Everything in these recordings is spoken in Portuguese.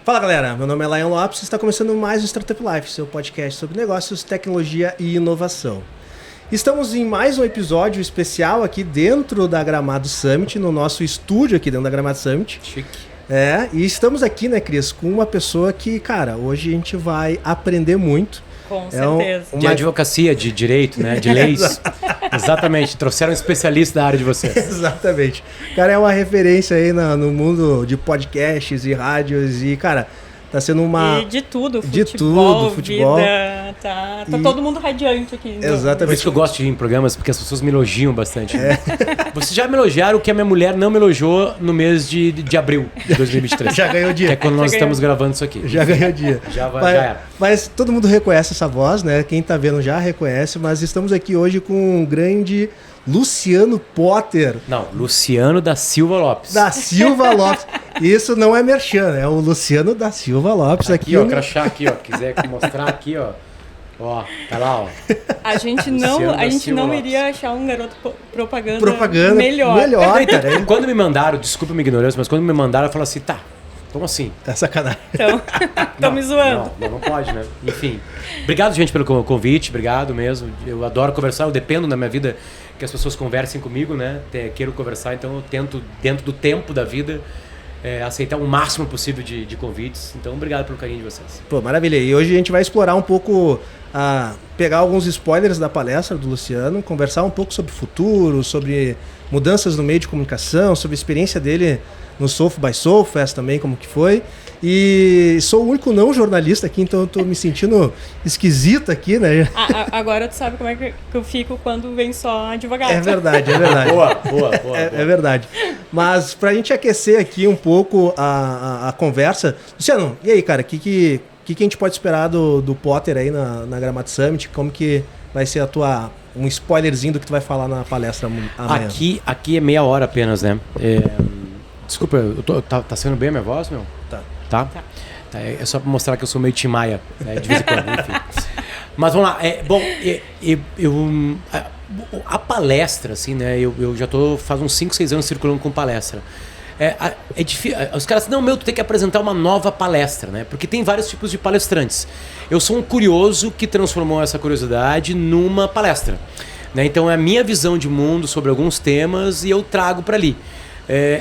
Fala galera, meu nome é Lion Lopes e está começando mais o Startup Life, seu podcast sobre negócios, tecnologia e inovação. Estamos em mais um episódio especial aqui dentro da Gramado Summit, no nosso estúdio aqui dentro da Gramado Summit. Chique. E estamos aqui, né, Cris, com uma pessoa que, cara, hoje a gente vai aprender muito. Com certeza. De advocacia, de direito, né? De leis. Exatamente. Trouxeram um especialista da área de vocês. Exatamente. Cara, é uma referência aí no mundo de podcasts e rádios e, cara, tá sendo uma... E de tudo, futebol. Vida, tá todo mundo radiante aqui. Exatamente. Por isso que eu gosto de ir em programas, porque as pessoas me elogiam bastante. Vocês já me elogiaram o que a minha mulher não me elogiou no mês de abril de 2023. Já ganhou dia. Que é quando nós estamos gravando isso aqui. Já ganhou dia. Já era. Mas todo mundo reconhece essa voz, né? Quem tá vendo já reconhece, mas estamos aqui hoje com um grande Luciano Potter. Não, Luciano da Silva Lopes. Da Silva Lopes. Isso não é merchan, é o Luciano da Silva Lopes. Aqui, ó, crachá aqui, ó. Quiser mostrar aqui, ó. Ó, tá lá, ó. A gente não iria achar um garoto propaganda melhor, cara. Quando me mandaram, desculpa a minha ignorância, mas quando me mandaram, eu falei assim, tá, como assim? Tá sacanagem. Então, tô me zoando. Não pode, né? Enfim. Obrigado, gente, pelo convite, obrigado mesmo. Eu adoro conversar, eu dependo na minha vida que as pessoas conversem comigo, né? Quero conversar, então eu tento, dentro do tempo da vida, aceitar o máximo possível de convites. Então, obrigado pelo carinho de vocês. Pô, maravilha. E hoje a gente vai explorar um pouco, pegar alguns spoilers da palestra do Luciano, conversar um pouco sobre o futuro, sobre mudanças no meio de comunicação, sobre a experiência dele no South by Southwest também, como que foi. E sou o único não jornalista aqui, então eu tô me sentindo esquisito aqui, né? Agora tu sabe como é que eu fico quando vem só advogado. É verdade. Boa. É verdade. Mas pra gente aquecer aqui um pouco a conversa... Luciano, e aí, cara, o que a gente pode esperar do Potter aí na Gramado Summit? Como que vai ser um spoilerzinho do que tu vai falar na palestra amanhã? Aqui é meia hora apenas, né? Desculpa, tá sendo bem a minha voz, meu? Tá? É só pra mostrar que eu sou meio Tim Maia, né, de vez em quando, enfim. Mas vamos lá. A palestra, assim, né? Eu já tô faz uns 5, 6 anos circulando com palestra. É difícil. Os caras dizem, não, tu tem que apresentar uma nova palestra, né? Porque tem vários tipos de palestrantes. Eu sou um curioso que transformou essa curiosidade numa palestra, né? Então é a minha visão de mundo sobre alguns temas e eu trago para ali.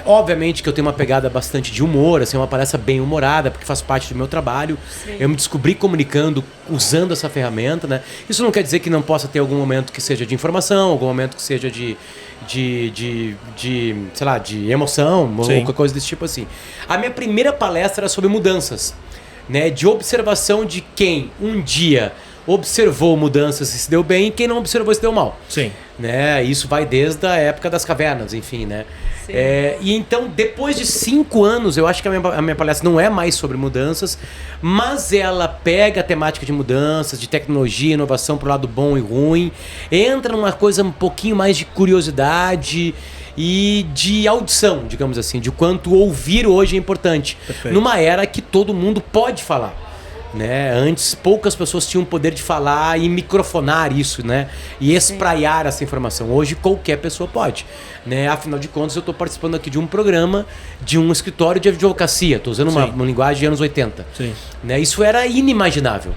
Obviamente que eu tenho uma pegada bastante de humor, assim, uma palestra bem humorada, porque faz parte do meu trabalho. Sim. Eu me descobri comunicando, usando essa ferramenta, né? Isso não quer dizer que não possa ter algum momento que seja de informação, algum momento que seja de sei lá, de emoção, ou qualquer coisa desse tipo assim. A minha primeira palestra era sobre mudanças, né? De observação de quem um dia observou mudanças e se deu bem, e quem não observou se deu mal. Sim. Né? Isso vai desde a época das cavernas, enfim, né? E então, depois de 5 anos, eu acho que a minha palestra não é mais sobre mudanças, mas ela pega a temática de mudanças, de tecnologia, inovação pro lado bom e ruim, entra numa coisa um pouquinho mais de curiosidade e de audição, digamos assim, de quanto ouvir hoje é importante. Perfeito. Numa era que todo mundo pode falar. Né? Antes poucas pessoas tinham o poder de falar e microfonar isso, né? E espraiar essa informação. Hoje qualquer pessoa pode, né? Afinal de contas, eu estou participando aqui de um programa de um escritório de advocacia. Estou usando uma linguagem de anos 80. Sim. Né? Isso era inimaginável.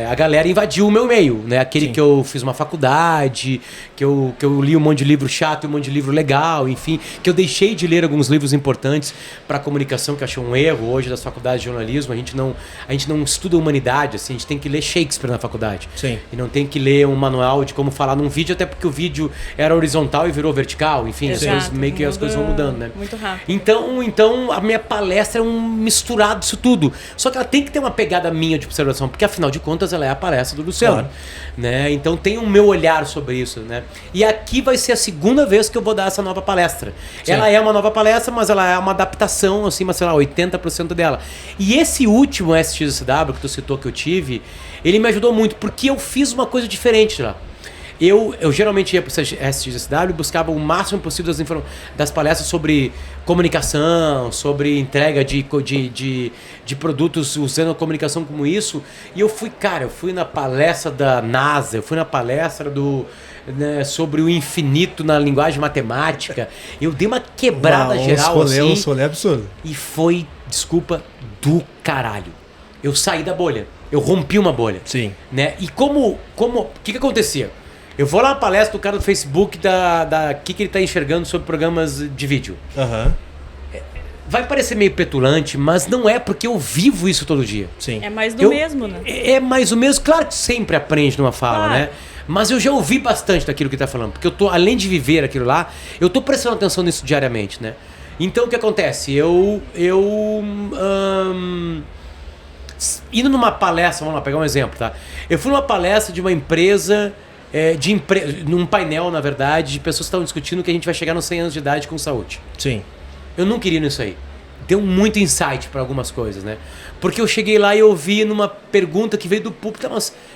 A galera invadiu o meu meio, né? Aquele que eu fiz uma faculdade, que eu li um monte de livro chato e um monte de livro legal, enfim, que eu deixei de ler alguns livros importantes para comunicação, que eu achei um erro hoje das faculdades de jornalismo. A gente não estuda humanidade, assim, a gente tem que ler Shakespeare na faculdade. Sim. E não tem que ler um manual de como falar num vídeo, até porque o vídeo era horizontal e virou vertical, enfim, meio que as coisas vão mudando, né? Muito rápido. Então a minha palestra é um misturado disso tudo. Só que ela tem que ter uma pegada minha de observação, porque afinal de contas ela é a palestra do Luciano, claro. Né? Então tem o meu olhar sobre isso, né? E aqui vai ser a segunda vez que eu vou dar essa nova palestra. Sim. Ela é uma nova palestra, mas ela é uma adaptação, assim, mas sei lá, 80% dela. E esse último SXSW que tu citou que eu tive, ele me ajudou muito, porque eu fiz uma coisa diferente lá. eu geralmente ia para o SXSW e buscava o máximo possível das palestras sobre comunicação, sobre entrega de produtos usando a comunicação como isso. E eu fui na palestra da NASA, eu fui na palestra sobre o infinito na linguagem matemática. Eu dei uma quebrada geral assim. Um rolê absurdo. E foi, desculpa, do caralho. Eu saí da bolha. Eu rompi uma bolha. Sim. Né? E o que acontecia? Eu vou lá na palestra do cara do Facebook que ele tá enxergando sobre programas de vídeo. Aham. Vai parecer meio petulante, mas não é, porque eu vivo isso todo dia. Sim. É mais do mesmo, né? É mais o mesmo. Claro que sempre aprende numa fala, claro, né? Mas eu já ouvi bastante daquilo que ele tá falando. Porque eu tô, além de viver aquilo lá, eu tô prestando atenção nisso diariamente, né? Então o que acontece? Indo numa palestra, vamos lá, pegar um exemplo, tá? Eu fui numa palestra de uma empresa, num painel, na verdade, de pessoas que estavam discutindo que a gente vai chegar nos 100 anos de idade com saúde. Sim. Eu não queria nisso aí. Deu muito insight para algumas coisas, né? Porque eu cheguei lá e eu vi numa pergunta que veio do público,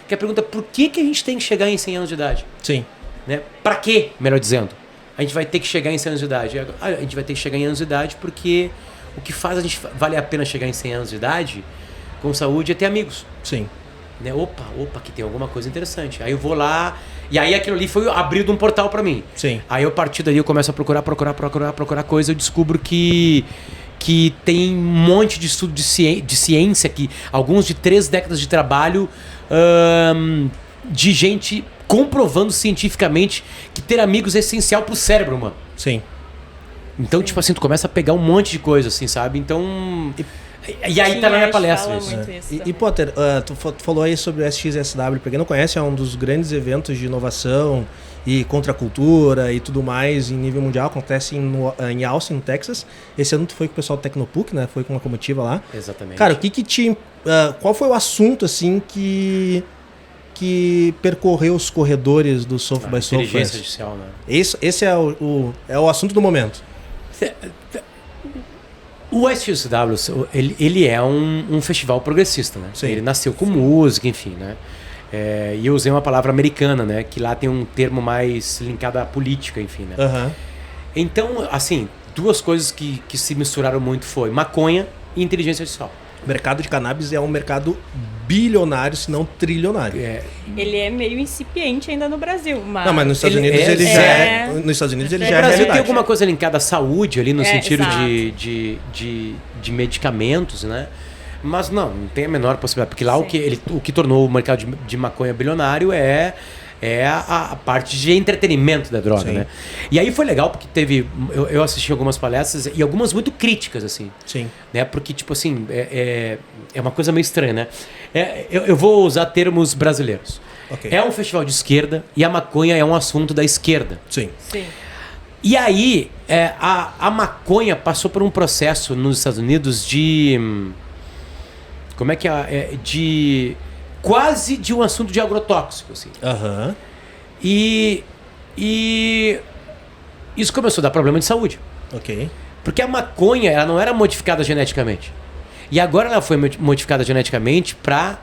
que é a pergunta, por que a gente tem que chegar em 100 anos de idade? Sim. Né? Pra quê, melhor dizendo? A gente vai ter que chegar em 100 anos de idade. A gente vai ter que chegar em anos de idade porque o que faz a gente vale a pena chegar em 100 anos de idade com saúde é ter amigos. Sim. Né? Opa, que tem alguma coisa interessante. Aí eu vou lá, e aí aquilo ali foi abrido um portal pra mim. Sim. Aí eu, a partir daí eu começo a procurar coisa, eu descubro que tem um monte de estudo de ciência, que alguns de 3 décadas de trabalho de gente comprovando cientificamente que ter amigos é essencial pro cérebro, mano. Sim. Então, tipo assim, tu começa a pegar um monte de coisa, assim, sabe? Então... E aí tá na minha palestra isso. E Potter, tu falou aí sobre o SXSW, pra quem não conhece, é um dos grandes eventos de inovação e contra a cultura e tudo mais em nível mundial, acontece em Austin, no Texas. Esse ano tu foi com o pessoal do Tecnopuc, né? Foi com uma comitiva lá. Exatamente. Cara, qual foi o assunto, assim, que percorreu os corredores do South by Southwest? Inteligência artificial, né? Esse é o assunto do momento. O SXSW, ele é um festival progressista, né? Sim. Ele nasceu com música, enfim, né? E eu usei uma palavra americana, né? Que lá tem um termo mais linkado à política, enfim, né? Uhum. Então, assim, 2 coisas que se misturaram muito foi maconha e inteligência artificial. O mercado de cannabis é um mercado bilionário, se não trilionário. Ele é meio incipiente ainda no Brasil, mas... Não, mas nos Estados Unidos ele já é... Nos Estados Unidos ele já é realidade. Tem alguma coisa linkada à saúde ali, no sentido exato. de medicamentos, né? Mas não tem a menor possibilidade. Porque lá o que tornou o mercado de maconha bilionário é a parte de entretenimento da droga, né? E aí foi legal porque eu assisti algumas palestras e algumas muito críticas, assim. Sim. Né? Porque, tipo assim, é uma coisa meio estranha, né? Eu vou usar termos brasileiros. Okay. É um festival de esquerda e a maconha é um assunto da esquerda. Sim. E aí, a maconha passou por um processo nos Estados Unidos de... Como é que é? Quase de um assunto de agrotóxico, assim. Aham. E isso começou a dar problema de saúde. Ok. Porque a maconha, ela não era modificada geneticamente. E agora ela foi modificada geneticamente para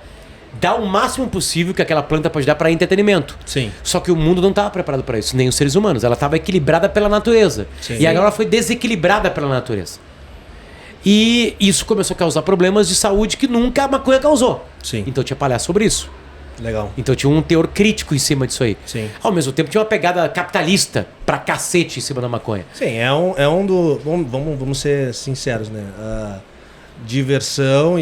dar o máximo possível que aquela planta pode dar para entretenimento. Sim. Só que o mundo não estava preparado para isso, nem os seres humanos. Ela estava equilibrada pela natureza. Sim. E agora ela foi desequilibrada pela natureza. E isso começou a causar problemas de saúde que nunca a maconha causou. Sim. Então tinha palhaço sobre isso. Legal. Então tinha um teor crítico em cima disso aí. Sim. Ao mesmo tempo tinha uma pegada capitalista pra cacete em cima da maconha. Sim, vamos ser sinceros, né? A diversão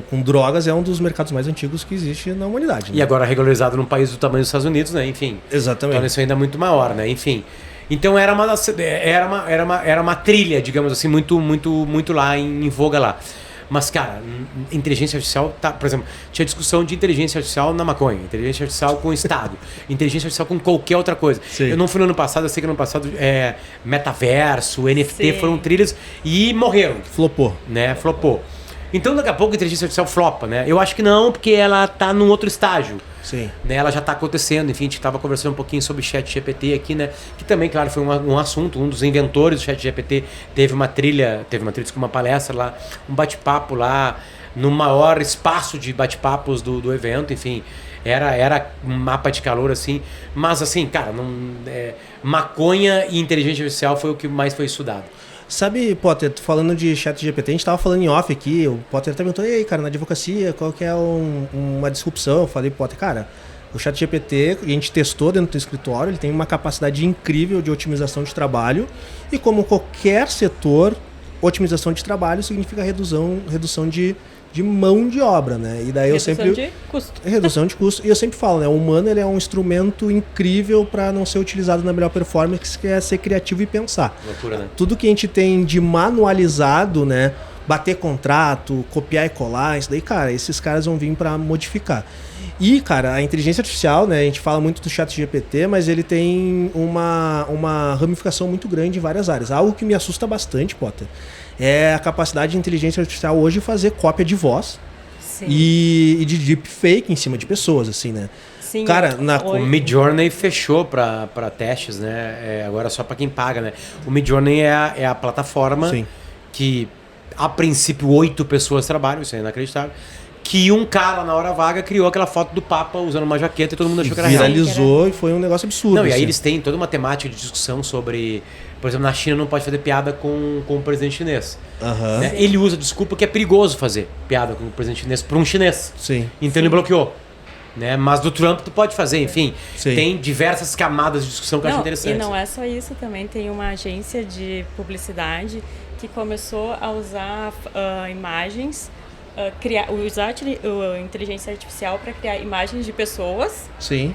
com drogas é um dos mercados mais antigos que existe na humanidade. Né? E agora regularizado num país do tamanho dos Estados Unidos, né? Enfim. Exatamente. Então isso ainda é muito maior, né? Enfim. Então era uma trilha, digamos assim, muito lá em voga lá. Mas, cara, inteligência artificial, por exemplo, tinha discussão de inteligência artificial na maconha, inteligência artificial com o Estado, inteligência artificial com qualquer outra coisa. Sim. Eu não fui no ano passado, eu sei que no ano passado metaverso, NFT foram trilhas e morreram. Flopou. Né? Flopou. Então, daqui a pouco a inteligência artificial flopa, né? Eu acho que não, porque ela tá num outro estágio. Sim. Né? Ela já está acontecendo, enfim, a gente estava conversando um pouquinho sobre o ChatGPT aqui, né? Que também, claro, foi um assunto, um dos inventores do ChatGPT teve uma palestra lá, um bate-papo lá, no maior espaço de bate-papos do evento, enfim. era um mapa de calor, assim. Mas, assim, cara, maconha e inteligência artificial foi o que mais foi estudado. Sabe, Potter, falando de ChatGPT, a gente tava falando em off aqui, o Potter perguntou, e aí, cara, na advocacia, qual que é uma disrupção? Eu falei, Potter, cara, o ChatGPT, a gente testou dentro do escritório, ele tem uma capacidade incrível de otimização de trabalho, e como qualquer setor, otimização de trabalho significa redução de mão de obra, né? E daí redução de custo. Redução de custo. E eu sempre falo, né? O humano ele é um instrumento incrível para não ser utilizado na melhor performance, que é ser criativo e pensar. Loucura, né? Tudo que a gente tem de manualizado, né? Bater contrato, copiar e colar, isso daí, cara, esses caras vão vir para modificar. E, cara, a inteligência artificial, né? A gente fala muito do ChatGPT, mas ele tem uma ramificação muito grande em várias áreas. Algo que me assusta bastante, Potter, é a capacidade de inteligência artificial hoje fazer cópia de voz e de deepfake em cima de pessoas, assim, né? Sim, cara, o Midjourney fechou para testes, né? Agora só para quem paga, né? O Midjourney é a plataforma que, a princípio, 8 pessoas trabalham, isso é inacreditável. Que um cara, na hora vaga, criou aquela foto do Papa usando uma jaqueta e todo mundo achou que era real. Viralizou e foi um negócio absurdo. Não, e aí eles têm toda uma temática de discussão sobre... Por exemplo, na China não pode fazer piada com o presidente chinês. Né? Ele usa desculpa que é perigoso fazer piada com o presidente chinês para um chinês. Sim. Então ele bloqueou. Né? Mas do Trump tu pode fazer, enfim. Tem diversas camadas de discussão que eu acho interessante. E não é só isso, também tem uma agência de publicidade que começou a usar imagens... usar a inteligência artificial para criar imagens de pessoas. Sim.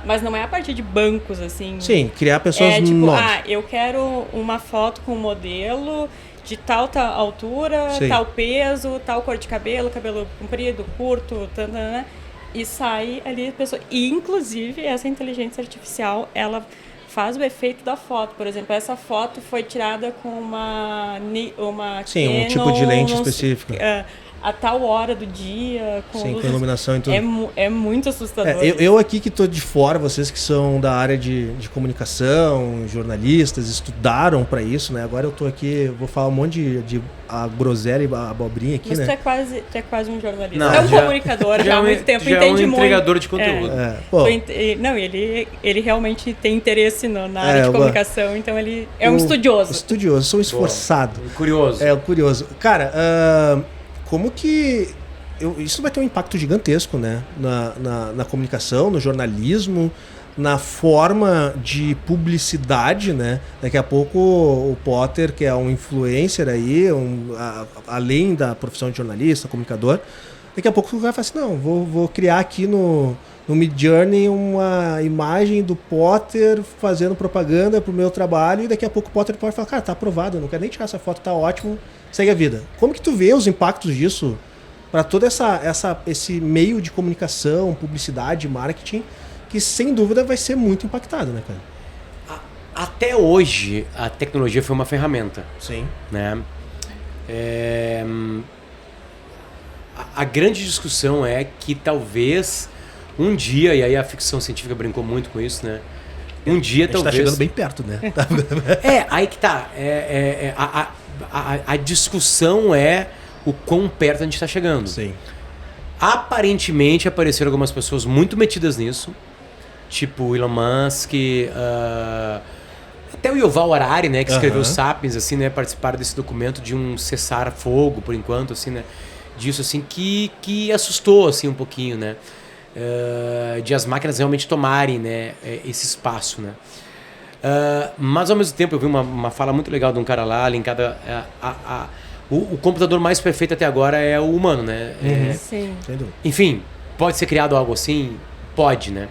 Mas não é a partir de bancos, assim. Sim, criar pessoas tipo, novas. Eu quero uma foto com um modelo de tal altura, tal peso, tal cor de cabelo comprido, curto, né? E sai ali a pessoa. E, inclusive, essa inteligência artificial, ela faz o efeito da foto. Por exemplo, essa foto foi tirada com uma Sim, um tipo de lente específica. A tal hora do dia, com com iluminação e tudo. É muito assustador. Eu aqui que estou de fora, vocês que são da área de comunicação, jornalistas, estudaram para isso, né? Agora eu estou aqui, vou falar um monte de groselha e abobrinha aqui, mas né? Tu é quase um jornalista. Não, é um comunicador, já há muito tempo, entende muito. É um entregador de conteúdo. Não, ele realmente tem interesse na área de comunicação, então ele é um estudioso. Estudioso, sou esforçado. Curioso. Curioso. Cara, como que... isso vai ter um impacto gigantesco, né? Na comunicação, no jornalismo, na forma de publicidade, né? Daqui a pouco o Potter, que é um influencer aí, além da profissão de jornalista, comunicador, daqui a pouco vai falar assim, não, vou criar aqui no Midjourney uma imagem do Potter fazendo propaganda pro meu trabalho, e daqui a pouco o Potter pode falar, cara, tá aprovado, eu não quero nem tirar essa foto, tá ótimo, segue a vida. Como que tu vê os impactos disso para todo esse meio de comunicação, publicidade, marketing, que sem dúvida vai ser muito impactado, né, cara? Até hoje, a tecnologia foi uma ferramenta. Sim. Né? A grande discussão é que talvez um dia, e aí a ficção científica brincou muito com isso, né? Um dia talvez... tá chegando bem perto, né? Aí que tá. A discussão é o quão perto a gente está chegando. Sim. Aparentemente apareceram algumas pessoas muito metidas nisso, tipo Elon Musk, até o Yuval Harari, né, que escreveu o Sapiens, assim, né, participaram desse documento de um cessar-fogo, por enquanto, assim, né, disso, assim, que assustou, assim, um pouquinho, né, de as máquinas realmente tomarem, né, esse espaço, né. Mas ao mesmo tempo eu vi uma fala muito legal de um cara lá, linkada o computador mais perfeito até agora é o humano, né? Sim. Enfim, pode ser criado algo assim? Pode, né?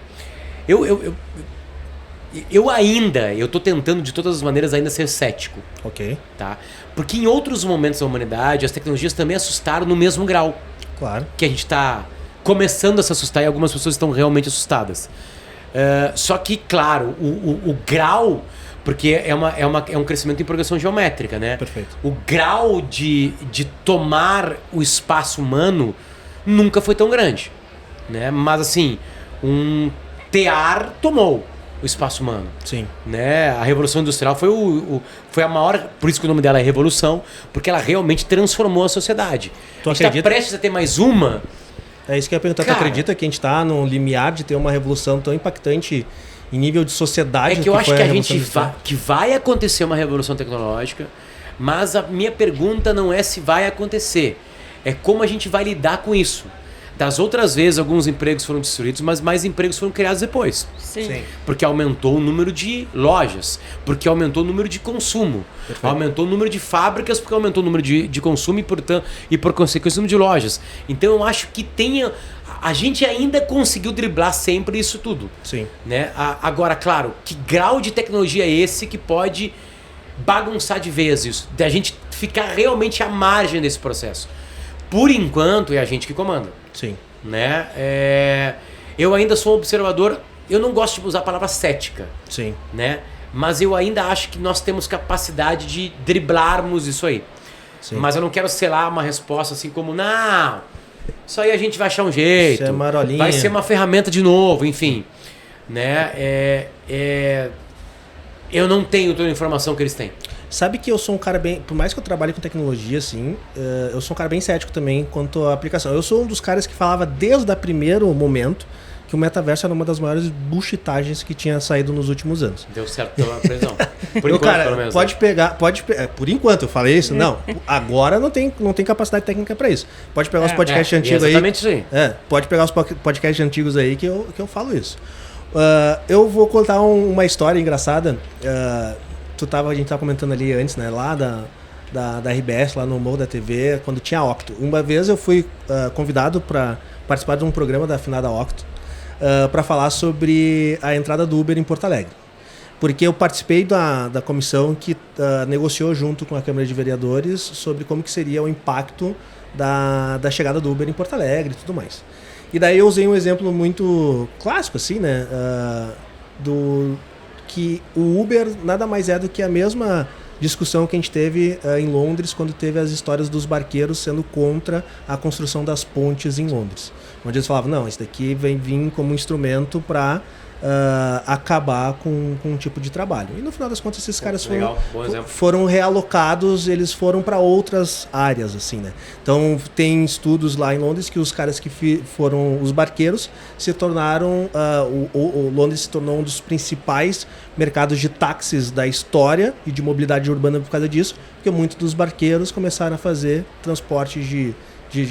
Eu tô tentando de todas as maneiras ainda ser cético. Ok. Tá? Porque em outros momentos da humanidade as tecnologias também assustaram no mesmo grau. Claro. Que a gente está começando a se assustar e algumas pessoas estão realmente assustadas. Só que, claro, o grau... Porque é um crescimento em progressão geométrica, né? Perfeito. O grau de tomar o espaço humano nunca foi tão grande, né? Mas, assim, um tear tomou o espaço humano. Sim. Né? A Revolução Industrial foi a maior... Por isso que o nome dela é Revolução, porque ela realmente transformou a sociedade. Tu a gente está prestes a ter mais uma... É isso que eu ia perguntar. Tu acredita que a gente está no limiar de ter uma revolução tão impactante em nível de sociedade? É que eu acho que vai acontecer uma revolução tecnológica, mas a minha pergunta não é se vai acontecer, é como a gente vai lidar com isso. Das outras vezes, alguns empregos foram destruídos, mas mais empregos foram criados depois. Sim. Porque aumentou o número de lojas, porque aumentou o número de consumo, aumentou o número de fábricas, porque aumentou o número de consumo e por consequência o número de lojas. Então eu acho que a gente ainda conseguiu driblar sempre isso tudo. Sim. Né? Agora, claro, que grau de tecnologia é esse que pode bagunçar de vez isso? Da gente ficar realmente à margem desse processo. Por enquanto, é a gente que comanda. Sim. Né? Eu ainda sou um observador, eu não gosto de usar a palavra cética. Sim. Né? Mas eu ainda acho que nós temos capacidade de driblarmos isso aí. Sim. Mas eu não quero selar uma resposta assim como, não, isso aí a gente vai achar um jeito, isso é marolinha, vai ser uma ferramenta de novo, enfim. Né? Eu não tenho toda a informação que eles têm. Sabe que eu sou um cara bem... Por mais que eu trabalhe com tecnologia, assim, eu sou um cara bem cético também quanto à aplicação. Eu sou um dos caras que falava desde o primeiro momento que o metaverso era uma das maiores bullshitagens que tinha saído nos últimos anos. Deu certo pela prisão. Por enquanto, cara, pelo menos. pode pegar... por enquanto, eu falei isso? Não. Agora não tem capacidade técnica para isso. Pode pegar os podcasts antigos aí. Exatamente isso aí. Pode pegar os podcasts antigos aí que eu falo isso. Eu vou contar uma história engraçada. A gente tava comentando ali antes, né? Lá da RBS, lá no Morro da TV, quando tinha a Octo. Uma vez eu fui convidado para participar de um programa da afinada Octo para falar sobre a entrada do Uber em Porto Alegre. Porque eu participei da comissão que negociou junto com a Câmara de Vereadores sobre como que seria o impacto da chegada do Uber em Porto Alegre e tudo mais. E daí eu usei um exemplo muito clássico, assim, né? Que o Uber nada mais é do que a mesma discussão que a gente teve em Londres quando teve as histórias dos barqueiros sendo contra a construção das pontes em Londres. Onde eles falavam, não, isso daqui vem vir como instrumento para acabar com um tipo de trabalho. E no final das contas esses caras foram realocados, eles foram para outras áreas, assim, né? Então tem estudos lá em Londres que os caras que foram os barqueiros se tornaram, o Londres se tornou um dos principais mercados de táxis da história e de mobilidade urbana por causa disso, porque muitos dos barqueiros começaram a fazer transporte de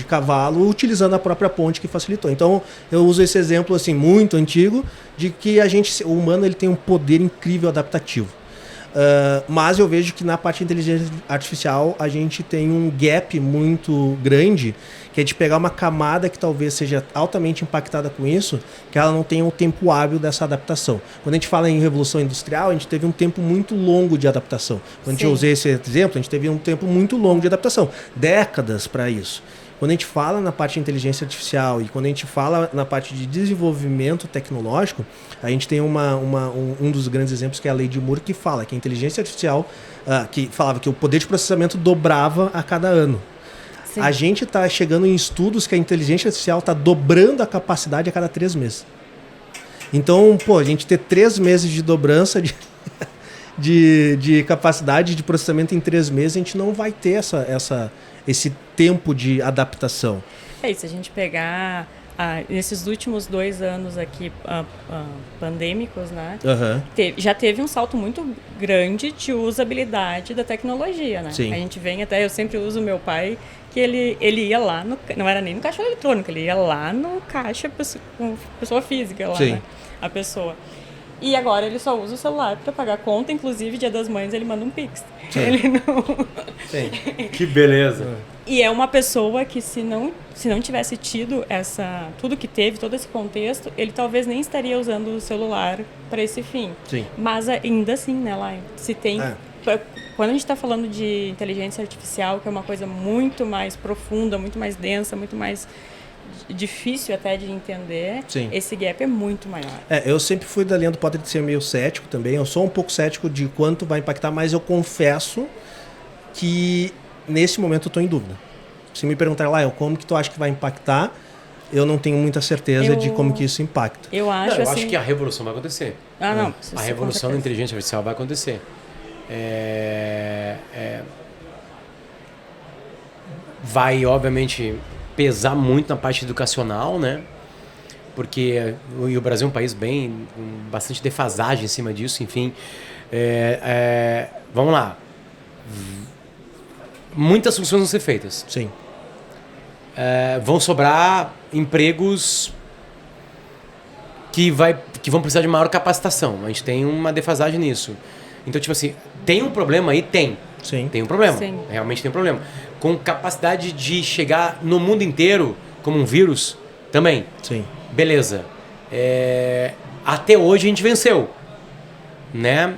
cavalo utilizando a própria ponte que facilitou. Então eu uso esse exemplo assim muito antigo de que o humano ele tem um poder incrível adaptativo. Mas eu vejo que na parte de inteligência artificial a gente tem um gap muito grande, que é de pegar uma camada que talvez seja altamente impactada com isso, que ela não tenha o tempo hábil dessa adaptação. Quando a gente fala em revolução industrial, a gente teve um tempo muito longo de adaptação. Quando eu usei esse exemplo, a gente teve um tempo muito longo de adaptação. Décadas para isso. Quando a gente fala na parte de inteligência artificial e quando a gente fala na parte de desenvolvimento tecnológico, a gente tem um dos grandes exemplos que é a lei de Moore, que fala que a inteligência artificial, que falava que o poder de processamento dobrava a cada ano. Sim. A gente está chegando em estudos que a inteligência artificial está dobrando a capacidade a cada 3 meses. Então, a gente ter 3 meses de dobrança de capacidade de processamento em 3 meses, a gente não vai ter esse tempo de adaptação. Se a gente pegar nesses últimos 2 anos aqui pandêmicos, né? Já teve um salto muito grande de usabilidade da tecnologia, né? Sim. A gente eu sempre uso o meu pai, que ele ia lá, não era nem no caixa eletrônico, ele ia lá no caixa com pessoa física lá, né? A pessoa. E agora ele só usa o celular para pagar conta, inclusive Dia das Mães ele manda um Pix. Sim. Ele não... Sim. Que beleza. E é uma pessoa que se não tivesse tido tudo que teve, todo esse contexto, ele talvez nem estaria usando o celular para esse fim. Sim. Mas ainda assim, né, Lion? Se tem... Quando a gente está falando de inteligência artificial, que é uma coisa muito mais profunda, muito mais densa, muito mais difícil até de entender, Sim. Esse gap é muito maior. Eu sempre fui da linha do Potter de ser meio cético também. Eu sou um pouco cético de quanto vai impactar, mas eu confesso que nesse momento eu estou em dúvida. Se me perguntar lá, como que tu acha que vai impactar, eu não tenho muita certeza de como que isso impacta. Eu acho que a revolução vai acontecer. Não. A revolução da inteligência artificial vai acontecer. Vai, obviamente, pesar muito na parte educacional, né? Porque o Brasil é um país com bastante defasagem em cima disso, enfim. Vamos lá. Muitas funções vão ser feitas. Sim. Vão sobrar empregos que vão precisar de maior capacitação. A gente tem uma defasagem nisso. Então, tipo assim, tem um problema aí? Tem. Sim. Tem um problema. Sim. Realmente tem um problema. Com capacidade de chegar no mundo inteiro como um vírus, também. Sim. Beleza. Até hoje a gente venceu. Né?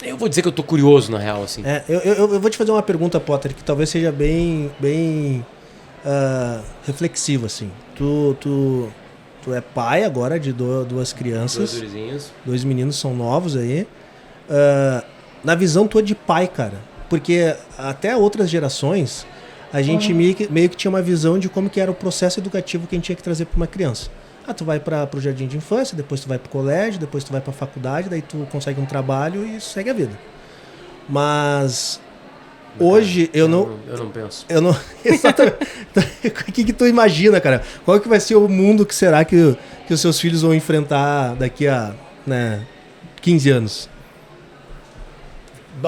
Eu vou dizer que eu tô curioso, na real, assim. Eu vou te fazer uma pergunta, Potter, que talvez seja bem reflexiva, assim. Tu é pai agora de duas crianças. 2 gurizinhos. 2 meninos são novos aí. Na visão tua de pai, cara. Porque até outras gerações, a gente meio que tinha uma visão de como que era o processo educativo que a gente tinha que trazer para uma criança. Tu vai para o jardim de infância, depois tu vai para o colégio, depois tu vai para a faculdade, daí tu consegue um trabalho e segue a vida. Mas hoje eu não penso. Eu não. Exatamente. O que tu imagina, cara? Qual que vai ser o mundo que será que os seus filhos vão enfrentar daqui a 15 anos?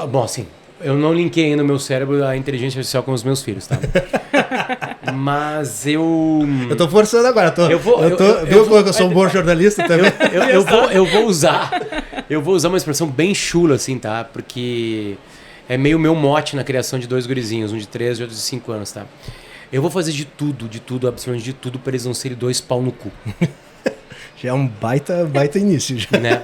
Bom, assim, eu não linkei ainda no meu cérebro a inteligência artificial com os meus filhos, tá? Mas eu tô forçando agora. Eu sou um bom jornalista também. Eu vou usar uma expressão bem chula, assim, tá? Porque é meio meu mote na criação de 2 gurizinhos, um de 3 e outro de 5 anos, tá? Eu vou fazer de tudo, absolutamente de tudo, para eles não serem 2 pau no cu. Já é um baita início. Já. Né?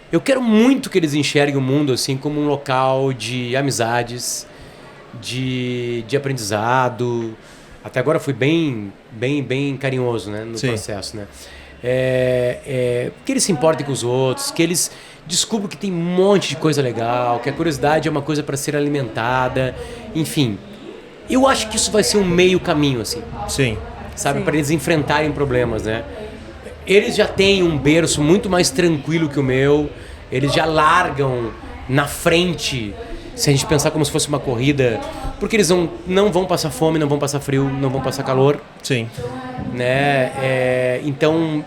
Eu quero muito que eles enxerguem o mundo assim como um local de amizades, de aprendizado. Até agora fui bem carinhoso, né, no processo, né? Que eles se importem com os outros, que eles descubram que tem um monte de coisa legal, que a curiosidade é uma coisa para ser alimentada, enfim. Eu acho que isso vai ser um meio caminho, assim. Sim. Sabe, para eles enfrentarem problemas, né? Eles já têm um berço muito mais tranquilo que o meu. Eles já largam na frente, se a gente pensar como se fosse uma corrida, porque eles não vão passar fome, não vão passar frio, não vão passar calor. Sim. Né? Então,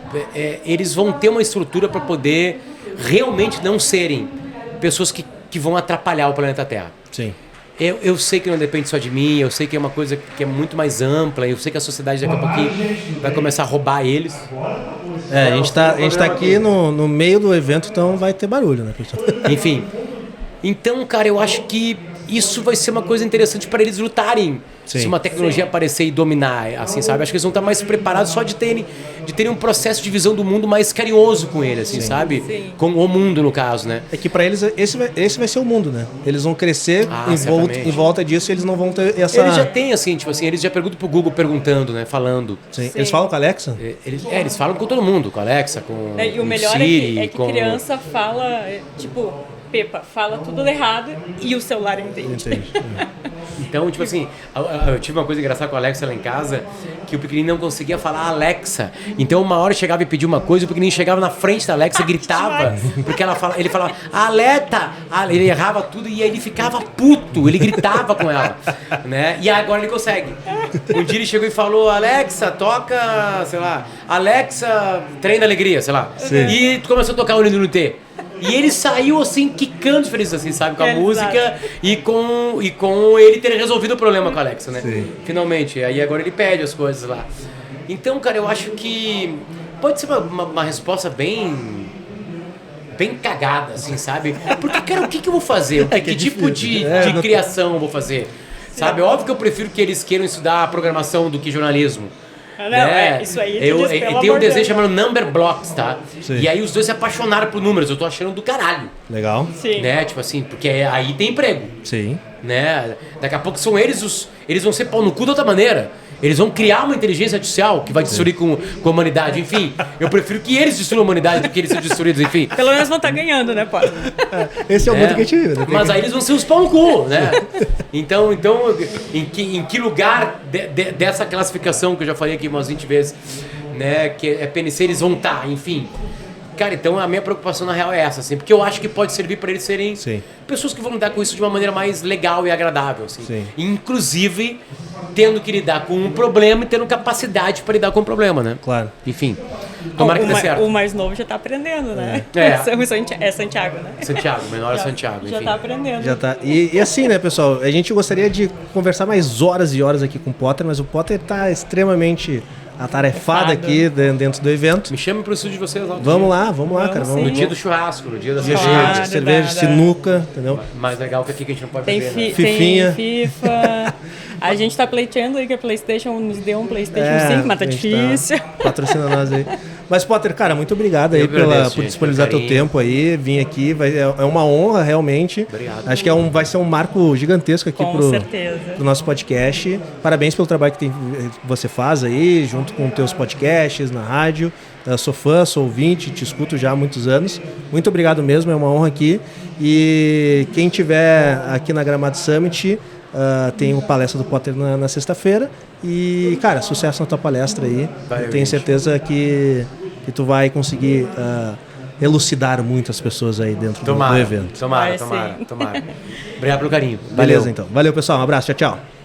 eles vão ter uma estrutura para poder realmente não serem pessoas que vão atrapalhar o planeta Terra. Sim. Eu sei que não depende só de mim, eu sei que é uma coisa que é muito mais ampla, eu sei que a sociedade daqui a pouquinho vai começar a roubar eles. A gente tá aqui no meio do evento, então vai ter barulho, né, pessoal? Enfim. Então, cara, eu acho que isso vai ser uma coisa interessante para eles lutarem. Sim. Se uma tecnologia aparecer e dominar, assim, sabe? Acho que eles vão estar mais preparados só de terem um processo de visão do mundo mais carinhoso com ele, assim, sabe? Sim. Com o mundo, no caso, né? É que para eles esse vai ser o mundo, né? Eles vão crescer em volta disso e eles não vão ter essa... Eles já têm, assim, tipo assim, eles já perguntam pro Google perguntando, né? Falando. Sim. Eles falam com a Alexa? Eles falam com todo mundo, com a Alexa, com e o melhor Siri, é que criança fala, tipo... Pepa, fala tudo errado e o celular entende. Então, tipo assim, eu tive uma coisa engraçada com a Alexa lá em casa, que o pequenininho não conseguia falar Alexa. Então, uma hora eu chegava e pedia uma coisa, o pequenininho chegava na frente da Alexa e gritava, porque ele falava, Aleta! Ele errava tudo e aí ele ficava puto, ele gritava com ela, né? E agora ele consegue. Um dia ele chegou e falou, Alexa, toca, sei lá, Alexa, Trem da Alegria, sei lá. Sim. E começou a tocar o Unido no T. E ele saiu assim, quicando feliz, assim, sabe? Com a música e com ele ter resolvido o problema com a Alexa, né? Sim. Finalmente. Aí agora ele pede as coisas lá. Então, cara, eu acho que pode ser uma resposta bem cagada, assim, sabe? Porque, cara, o que eu vou fazer? Que tipo de criação eu vou fazer? Sabe? Óbvio que eu prefiro que eles queiram estudar programação do que jornalismo. Não, né? Isso aí tem um desenho chamado Number Blocks, tá? Sim. E aí os dois se apaixonaram por números. Eu tô achando do caralho. Legal. Sim. Né? Tipo assim, porque aí tem emprego. Sim. Né? Daqui a pouco são eles vão ser pau no cu de outra maneira. Eles vão criar uma inteligência artificial que vai destruir com a humanidade. Enfim, eu prefiro que eles destruam a humanidade do que eles sejam destruídos, enfim. Pelo menos vão estar ganhando, né, Paulo? Esse é o mundo que a gente vive, né? Mas aí eles vão ser os pau no cu, né? Então em que lugar dessa classificação que eu já falei aqui umas 20 vezes, né? Que é PNC, eles vão estar, enfim. Cara, então a minha preocupação na real é essa, assim, porque eu acho que pode servir para eles serem pessoas que vão lidar com isso de uma maneira mais legal e agradável, assim. Inclusive tendo que lidar com um problema e tendo capacidade para lidar com o problema, né? Claro. Enfim, tomara que dê certo. O mais novo já tá aprendendo, né? É Santiago, né? Santiago, menor é Santiago, enfim. Já tá aprendendo. Já tá. E assim, né, pessoal, a gente gostaria de conversar mais horas e horas aqui com o Potter, mas o Potter tá extremamente atarefado aqui dentro do evento. Me chame pro estúdio de vocês lá. Vamos lá, cara. Vamos no dia do churrasco, no dia da cerveja, sinuca, entendeu? Mais legal que aqui que a gente não pode tem beber, né? Fifinha. Tem FIFA. A gente tá pleiteando aí que a PlayStation nos deu um PlayStation 5, mas tá difícil. Patrocina nós aí. Mas, Potter, cara, muito obrigado aí por disponibilizar teu tempo aí, vir aqui. É uma honra, realmente. Obrigado. Acho que vai ser um marco gigantesco aqui pro nosso podcast. Parabéns pelo trabalho que você faz aí, junto com teus podcasts na rádio. Eu sou fã, sou ouvinte, te escuto já há muitos anos. Muito obrigado mesmo, é uma honra aqui. E quem tiver aqui na Gramado Summit, tem o palestra do Potter na sexta-feira. E, cara, sucesso na tua palestra aí. Tenho certeza que tu vai conseguir elucidar muitas pessoas aí dentro do evento. Tomara. Obrigado pelo carinho. Beleza, então. Valeu, pessoal. Um abraço. Tchau, tchau.